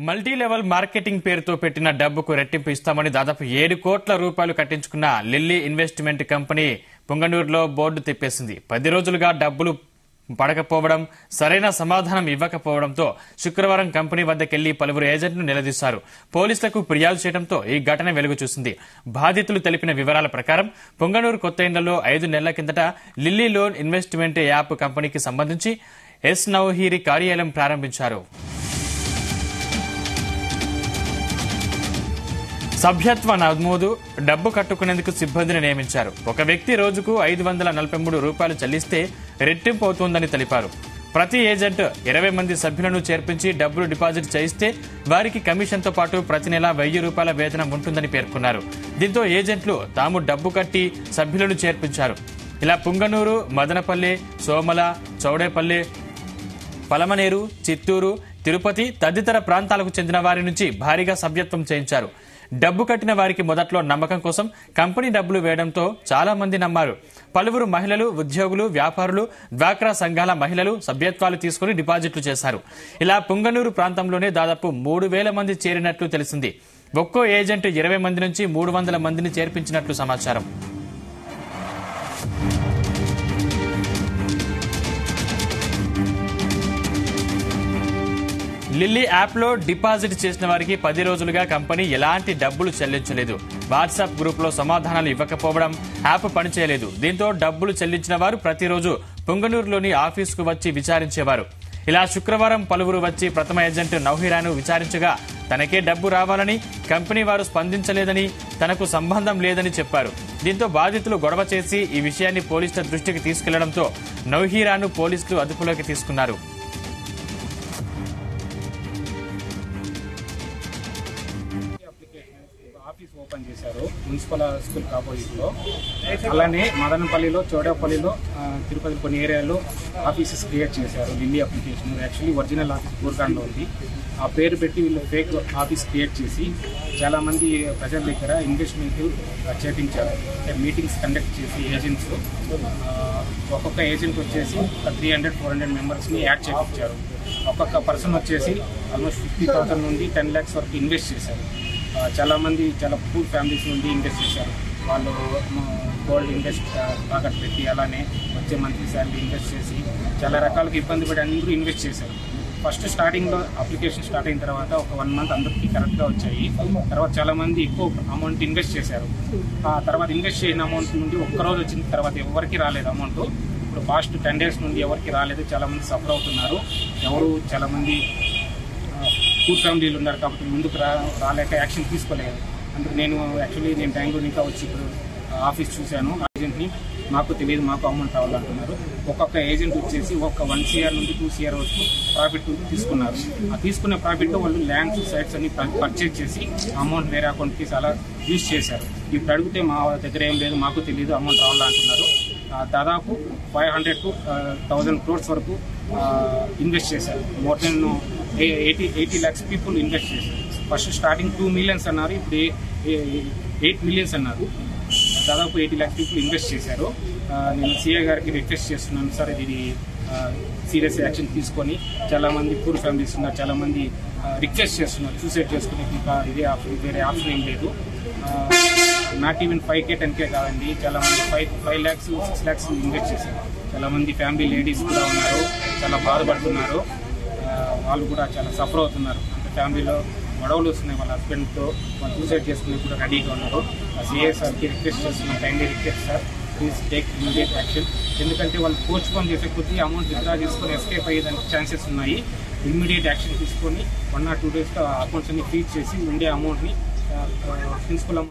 Multi level marketing పేరుతో పెట్టిన డబ్బుకు రెట్టింపు ఇస్తామని దాదాపు 7 కోట్ల రూపాయలు కట్టించుకున్న లిల్లీ ఇన్వెస్ట్మెంట్ కంపెనీ పుంగనూరులో బోర్డు తిప్పేసింది. 10 రోజులుగా డబ్బులు పడకపోవడం, సరైన సమాధానం ఇవ్వకపోవడంతో శుక్రవారం కంపెనీ వద్దకెళ్లి పలువురు ఏజెంట్లు నిలదీశారు. పోలీసులకు ఫిర్యాదు చేయడంతో ఈ ఘటన వెలుగు చూసింది. బాధితులు తెలిపిన వివరాల ప్రకారం పుంగనూరు కొత్త ఇండ్లలో 5 నెలల కిందట లిల్లీ లోన్ ఇన్వెస్ట్మెంట్ యాప్ కంపెనీకి సంబంధించి ఎస్ నౌహీరి కార్యాలయం ప్రారంభించారు. సభ్యత్వ నమోదు, డబ్బు కట్టుకునేందుకు సిబ్బందిని నియమించారు. ఒక వ్యక్తి రోజుకు 543 రూపాయలు చెల్లిస్తే రెట్టింపు అవుతోందని తెలిపారు. ప్రతి ఏజెంట్ 20 మంది సభ్యులను చేర్పించి డబ్బులు డిపాజిట్ చేయిస్తే వారికి కమిషన్తో పాటు ప్రతి నెల 1000 రూపాయల వేతనం ఉంటుందని పేర్కొన్నారు. దీంతో ఏజెంట్లు తాము డబ్బు కట్టి సభ్యులను చేర్పించారు. ఇలా పుంగనూరు, మదనపల్లె, సోమల, చౌడేపల్లె, పలమనేరు, చిత్తూరు, తిరుపతి తదితర ప్రాంతాలకు చెందిన వారి నుంచి భారీగా సభ్యత్వం చేయించారు. డబ్బు కట్టిన వారికి మొదట్లో నమ్మకం కోసం కంపెనీ డబ్బులు వేయడంతో చాలా మంది నమ్మారు. పలువురు మహిళలు, ఉద్యోగులు, వ్యాపారులు, డ్వాక్రా సంఘాల మహిళలు సభ్యత్వాలు తీసుకుని డిపాజిట్లు చేశారు. ఇలా పుంగనూరు ప్రాంతంలోనే దాదాపు 3000 మంది చేరినట్లు తెలిసింది. ఒక్కో ఏజెంట్ 20 మంది నుంచి 300 మందిని చేర్పించినట్లు సమాచారం. లిల్లీ యాప్లో డిపాజిట్ చేసిన వారికి 10 రోజులుగా కంపెనీ ఎలాంటి డబ్బులు చెల్లించలేదు. వాట్సాప్ గ్రూపులో సమాధానాలు ఇవ్వకపోవడం, యాప్ పనిచేయలేదు. దీంతో డబ్బులు చెల్లించిన వారు ప్రతిరోజు పుంగనూరులోని ఆఫీసుకు వచ్చి విచారించేవారు. ఇలా శుక్రవారం పలువురు వచ్చి ప్రథమ ఏజెంట్ నౌహీరాను విచారించగా తనకే డబ్బు రావాలని, కంపెనీ వారు స్పందించలేదని, తనకు సంబంధం లేదని చెప్పారు. దీంతో బాధితులు గొడవ చేసి ఈ విషయాన్ని పోలీసుల దృష్టికి తీసుకెళ్లడంతో నౌహీరాను పోలీసులు అదుపులోకి తీసుకున్నారు. ఆఫీస్ ఓపెన్ చేశారు మున్సిపల్ స్కూల్ ఆపోజిట్ లో. అలానే మదనపల్లిలో, చౌడేపల్లిలో, తిరుపతి కొన్ని ఏరియాలో ఆఫీసెస్ క్రియేట్ చేశారు. Lilly application actually original office గూర్ఖాండ్లో ఉంది. ఆ పేరు పెట్టి వీళ్ళు ఫేక్ ఆఫీస్ క్రియేట్ చేసి చాలా మంది ప్రజల దగ్గర ఇన్వెస్ట్మెంట్ చేపించారు. మీటింగ్స్ కండక్ట్ చేసి ఏజెంట్స్ ఒక్కొక్క ఏజెంట్ వచ్చేసి 300-400 మెంబర్స్ని యాడ్ చేయించారు. ఒక్కొక్క పర్సన్ వచ్చేసి ఆల్మోస్ట్ 50,000 నుండి 10 lakhs వరకు ఇన్వెస్ట్ చేశారు. చాలామంది చాలా పూర్ ఫ్యామిలీస్ నుండి ఇన్వెస్ట్ చేశారు. వాళ్ళు గోల్డ్ ఇన్వెస్ట్ తాకట్టు పెట్టి అలానే వచ్చే మంత్లీ శాలరీ ఇన్వెస్ట్ చేసి చాలా రకాలుగా ఇబ్బంది పడి అందరూ ఇన్వెస్ట్ చేశారు. ఫస్ట్ స్టార్టింగ్లో అప్లికేషన్ స్టార్ట్ అయిన తర్వాత ఒక 1 month అందరికీ కరెక్ట్గా వచ్చాయి. తర్వాత చాలామంది ఎక్కువ అమౌంట్ ఇన్వెస్ట్ చేశారు. ఆ తర్వాత ఇన్వెస్ట్ చేసిన అమౌంట్ నుండి ఒక్కరోజు వచ్చిన తర్వాత ఎవరికి రాలేదు అమౌంట్. ఇప్పుడు పాస్ట్ 10 days నుండి ఎవరికి రాలేదు. చాలామంది సఫర్ అవుతున్నారు. చాలామంది పూర్ ఫ్యామిలీలు ఉన్నారు కాబట్టి ముందుకు రాలేక యాక్షన్ తీసుకోలేదు. అందుకు నేను బెంగళూరు ఇంకా వచ్చి ఇప్పుడు ఆఫీస్ చూశాను. ఏజెంట్ని మాకు తెలియదు, మాకు అమౌంట్ కావాలంటున్నారు. ఒక్కొక్క ఏజెంట్ వచ్చేసి ఒక 1 CR నుండి 2 CR వరకు ప్రాఫిట్ తీసుకున్నారు. ఆ తీసుకున్న ప్రాఫిట్ వాళ్ళు ల్యాండ్స్, సైట్స్ అన్ని పర్చేజ్ చేసి అమౌంట్ వేరే అకౌంట్కి చాలా యూజ్ చేశారు. ఇప్పుడు అడిగితే మా దగ్గర ఏం లేదు, మాకు తెలియదు, అమౌంట్ రావాలంటున్నారు. దాదాపు 500 to 1000 crores వరకు ఇన్వెస్ట్ చేశారు. More than 80 lakhs people invest చేశారు. ఫస్ట్ స్టార్టింగ్ 2 million అన్నారు, ఇప్పుడు 8 million అన్నారు. దాదాపు 80 lakhs పీపుల్ ఇన్వెస్ట్ చేశారు. నేను CA గారికి రిక్వెస్ట్ చేస్తున్నాను, సార్ ఇది సీరియస్ యాక్షన్ తీసుకొని చాలామంది పూర్ ఫ్యామిలీస్ ఉన్నారు, చాలామంది రిక్వెస్ట్ చేస్తున్నారు సూసైడ్ చేసుకునే ఇంకా ఇదే వేరే ఆప్షన్ ఏం లేదు. నాట్ ఈవెన్ 5K 10K కాదండి, చాలామంది 5 lakhs 6 lakhs ఇన్వెస్ట్ చేశారు. చాలామంది ఫ్యామిలీ లేడీస్ కూడా ఉన్నారు, చాలా బాధపడుతున్నారు. వాళ్ళు కూడా చాలా సఫర్ అవుతున్నారు. అంటే ఫ్యామిలీలో గొడవలు వస్తున్నాయి, వాళ్ళ హస్బెండ్తో వాళ్ళు సూసైడ్ చేసుకునే కూడా రెడీగా ఉన్నారు. CA సార్కి రిక్వెస్ట్ చేస్తున్నాను, kindly request sir, please take immediate action. ఎందుకంటే వాళ్ళు పోస్ట్పోన్ చేసే కొద్దీ అమౌంట్ విత్డ్రా చేసుకొని ఎస్కేప్ అయ్యేదానికి ఛాన్సెస్ ఉన్నాయి. ఇమ్మీడియట్ యాక్షన్ తీసుకొని 1 or 2 days అకౌంట్స్ అన్ని ఫ్రీజ్ చేసి ఉండే అమౌంట్ని ప్రిన్సిపల్